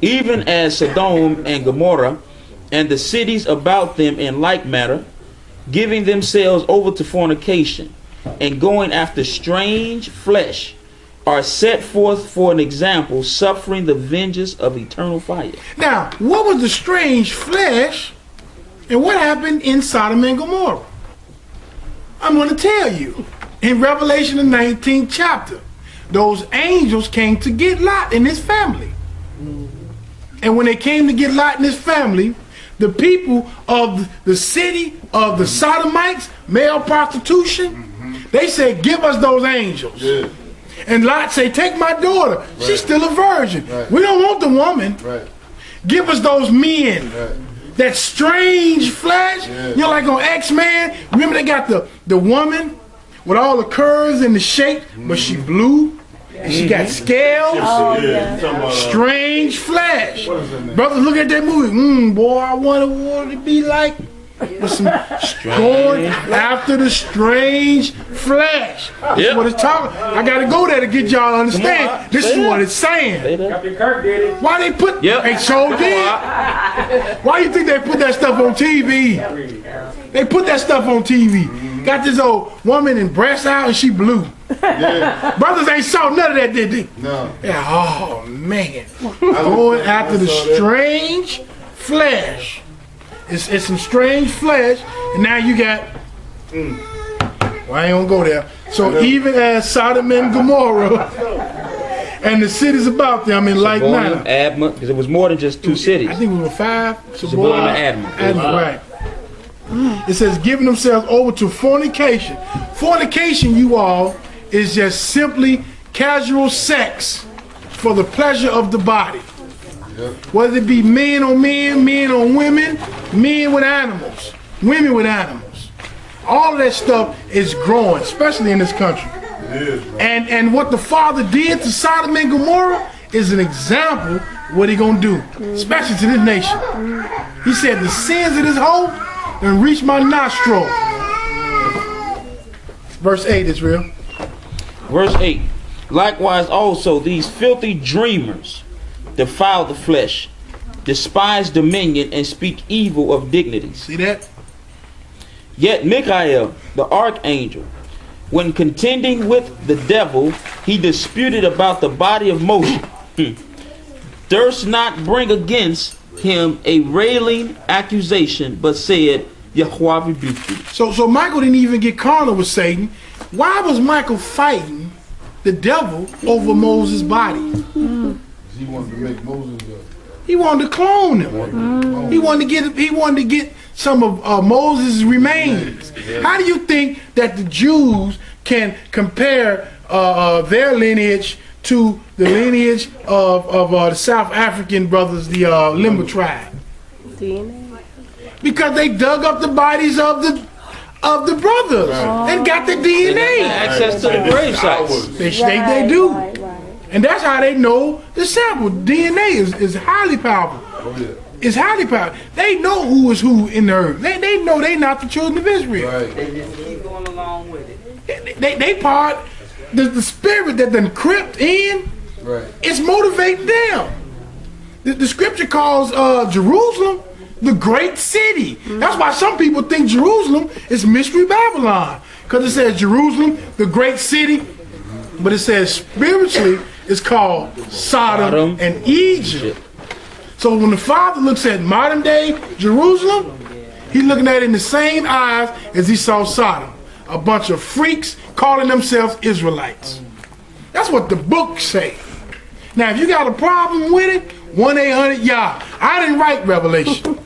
even as Sodom and Gomorrah and the cities about them in like manner, giving themselves over to fornication and going after strange flesh, are set forth for an example, suffering the vengeance of eternal fire. Now, what was the strange flesh, and what happened in Sodom and Gomorrah? I'm going to tell you. In Revelation, the 19th chapter, those angels came to get Lot and his family. And when they came to get Lot and his family, the people of the city of the Sodomites, male prostitution, they said, give us those angels. Yeah. And Lot said, take my daughter. Right. She's still a virgin. Right. We don't want the woman. Right. Give us those men. Right. That strange flesh. Yeah. You know, like on X-Men. Remember they got the woman with all the curves and the shape, but she blue. And she got scales. Oh, yeah. Strange flesh. Brothers, look at that movie. Boy, I wonder what it'd be like. With some going after the strange flesh. That's what it's talking. I gotta go there to get y'all to understand. This is what it's saying. Captain Kirk did it. Why they put? They showed did. Why you think they put that stuff on TV? They put that stuff on TV. Got this old woman in breasts out and she blue. Yeah. Brothers ain't saw none of that, did they? No. Yeah, oh man. Going after the strange flesh. It's some strange flesh, and now you got. Well, I ain't gonna go there. So even as Sodom and Gomorrah and the cities about them in like manner, Admah, because it was more than just two cities. I think it was 5. Sodom and Admah, right? It says giving themselves over to fornication. Fornication, you all, is just simply casual sex for the pleasure of the body. Whether it be men on men, men on women, men with animals, women with animals. All of that stuff is growing, especially in this country. And what the Father did to Sodom and Gomorrah is an example of what He gonna do, especially to this nation. He said, the sins of this whole done reach my nostril. Verse 8 is real. Verse 8. Likewise also these filthy dreamers defile the flesh, despise dominion, and speak evil of dignities. See that? Yet Michael, the archangel, when contending with the devil, he disputed about the body of Moses, durst not bring against him a railing accusation, but said, Yahweh rebuked you. So Michael didn't even get carnal with Satan. Why was Michael fighting the devil over Moses' body? He wanted to make Moses He wanted to clone him. He wanted to get some of Moses' remains. How do you think that the Jews can compare their lineage to the lineage of the South African brothers, the Limba tribe? DNA. Because they dug up the bodies of the brothers and got the DNA. Access to the grave sites. They do. Right. And that's how they know the sample. DNA is highly powerful. It's highly powerful. They know who is who in the earth. They know they not the children of Israel. Right. They just keep going along with it. They part, the spirit that done crept in, it's motivating them. The scripture calls Jerusalem the great city. That's why some people think Jerusalem is Mystery Babylon. Because it says Jerusalem, the great city, but it says spiritually it's called Sodom and Egypt. So when the Father looks at modern day Jerusalem, he's looking at it in the same eyes as he saw Sodom. A bunch of freaks calling themselves Israelites. That's what the books say. Now if you got a problem with it, 1-800-YAH. I didn't write Revelation.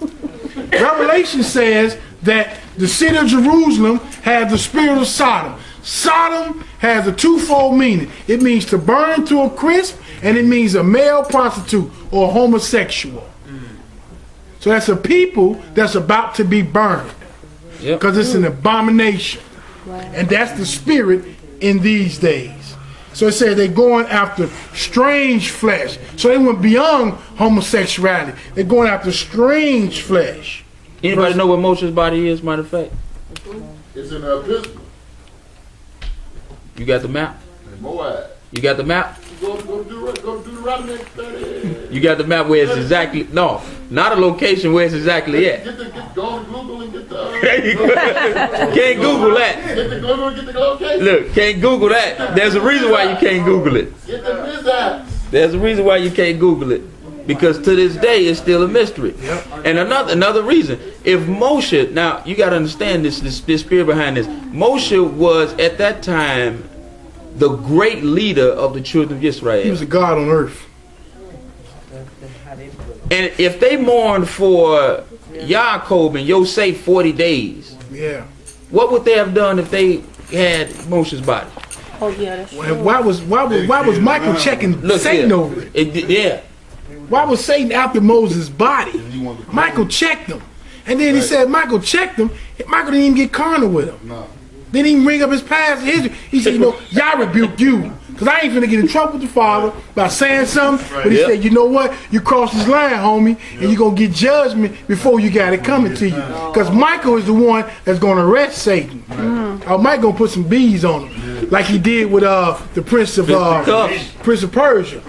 Revelation says that the city of Jerusalem has the spirit of Sodom. Sodom has a twofold meaning. It means to burn to a crisp, and it means a male prostitute or homosexual. So that's a people that's about to be burned. Because it's an abomination. And that's the spirit in these days. So it says they're going after strange flesh. So they went beyond homosexuality. They're going after strange flesh. Anybody know what Moshe's body is, matter of fact? It's in the epistle. You got the map? Moab. You got the map? Go to Deuteronomy 30. You got the map where it's exactly not a location where it's exactly at. Go on Google and get the. Can't Google that. Get the Google and get the location. Look, can't Google that. There's a reason why you can't Google it. Get the Mizrahi. There's a reason why you can't Google it. Because to this day it's still a mystery. And another reason, if Moshe, now you got to understand this spirit behind this. Moshe was at that time the great leader of the children of Israel. He was a God on earth. And if they mourned for Yaakov and Yosef 40 days, Yeah. what would they have done if they had Moshe's body? Oh yeah, that's true. And why was Michael checking Look Satan here. over it? Yeah. Why was Satan after Moses' body? Michael checked him. And then he said Michael checked him. Michael didn't even get carnal with him. No. Didn't even bring up his past history. He said, Yah rebuked you. Because I ain't finna get in trouble with the Father by saying something. But he said, you know what? You crossed this line, homie, and you're going to get judgment before you got it coming to you. Because Michael is the one that's going to arrest Satan. Mike going to put some bees on him. Like he did with the Prince of Persia.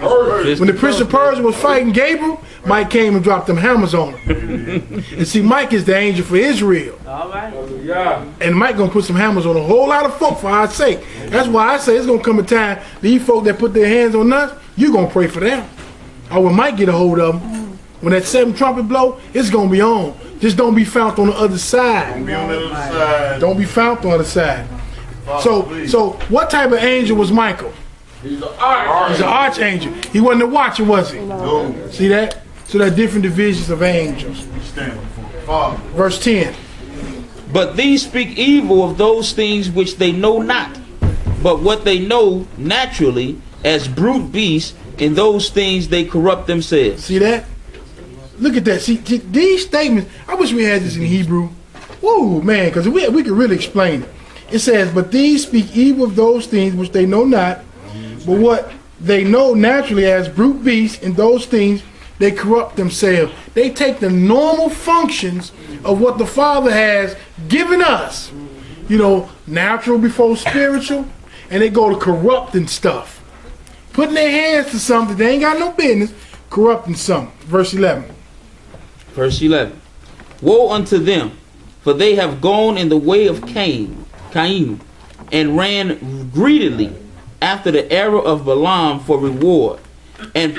When the Prince of Persia was fighting Gabriel, Mike came and dropped them hammers on him. And see, Mike is the angel for Israel. All right. And Mike gonna put some hammers on a whole lot of folk for our sake. That's why I say it's gonna come a time, these folk that put their hands on us, you gonna pray for them. Or when Mike get a hold of them, when that 7th trumpet blow, it's gonna be on. Just don't be found on the other side. Be on the other side. Don't be found on the other side. So what type of angel was Michael? He's an arch. He's an archangel. He wasn't a watcher, was he? No. See that? So there are different divisions of angels. Stand for Father. Verse 10. But these speak evil of those things which they know not, but what they know naturally as brute beasts, in those things they corrupt themselves. See that? Look at that. See, these statements, I wish we had this in Hebrew. Whoa, man, because we could really explain it. It says, but these speak evil of those things which they know not, but what they know naturally as brute beasts, in those things they corrupt themselves. They take the normal functions of what the Father has given us, natural before spiritual, and they go to corrupting stuff. Putting their hands to something they ain't got no business, corrupting something. Verse 11. Verse 11. Woe unto them, for they have gone in the way of Cain, and ran greedily after the error of Balaam for reward, and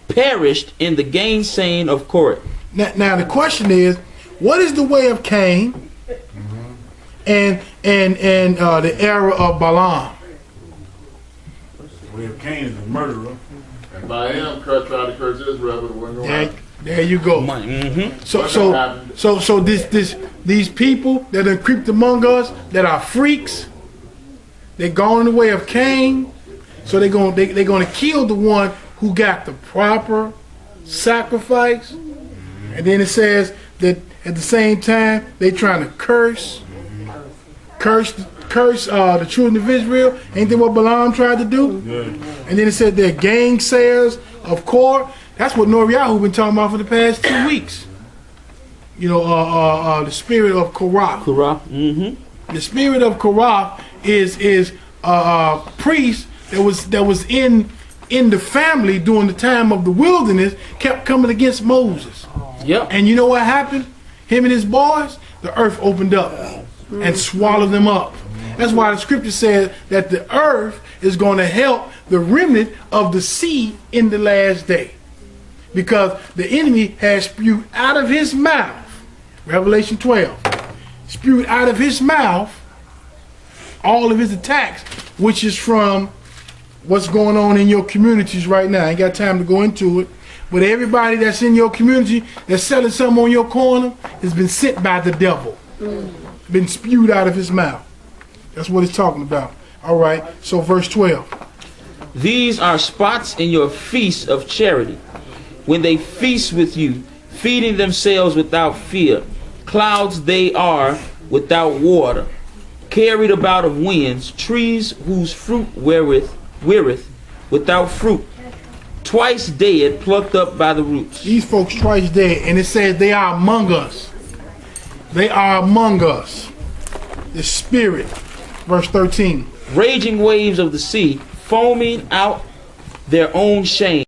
perished in the gainsaying of Korah. Now the question is, what is the way of Cain and the error of Balaam? The way of Cain is a murderer. And by him, tried to curse Israel, but it wasn't going to happen. There you go. So these people that are creeped among us that are freaks, they're going the way of Cain. So they're going to kill the one who got the proper sacrifice. And then it says that at the same time they trying to curse the children of Israel. Ain't that what Balaam tried to do? Yeah. And then it said they're gainsayers of Korah. That's what Noriyahu been talking about for the past 2 weeks. The spirit of Korah. The spirit of Korah is a priest that was in the family during the time of the wilderness, kept coming against Moses. Yep. And you know what happened? Him and his boys, the earth opened up and swallowed them up. That's why the scripture says that the earth is going to help the remnant of the seed in the last day. Because the enemy has spewed out of his mouth, Revelation 12, spewed out of his mouth all of his attacks, which is from what's going on in your communities right now. I ain't got time to go into it. But everybody that's in your community that's selling something on your corner has been sent by the devil. Been spewed out of his mouth. That's what it's talking about. All right, so verse 12. These are spots in your feast of charity, when they feast with you, feeding themselves without fear. Clouds they are without water, carried about of winds, trees whose fruit weareth without fruit, twice dead, plucked up by the roots. These folks twice dead, and it says they are among us. They are among us. The spirit. Verse 13. Raging waves of the sea, foaming out their own shame.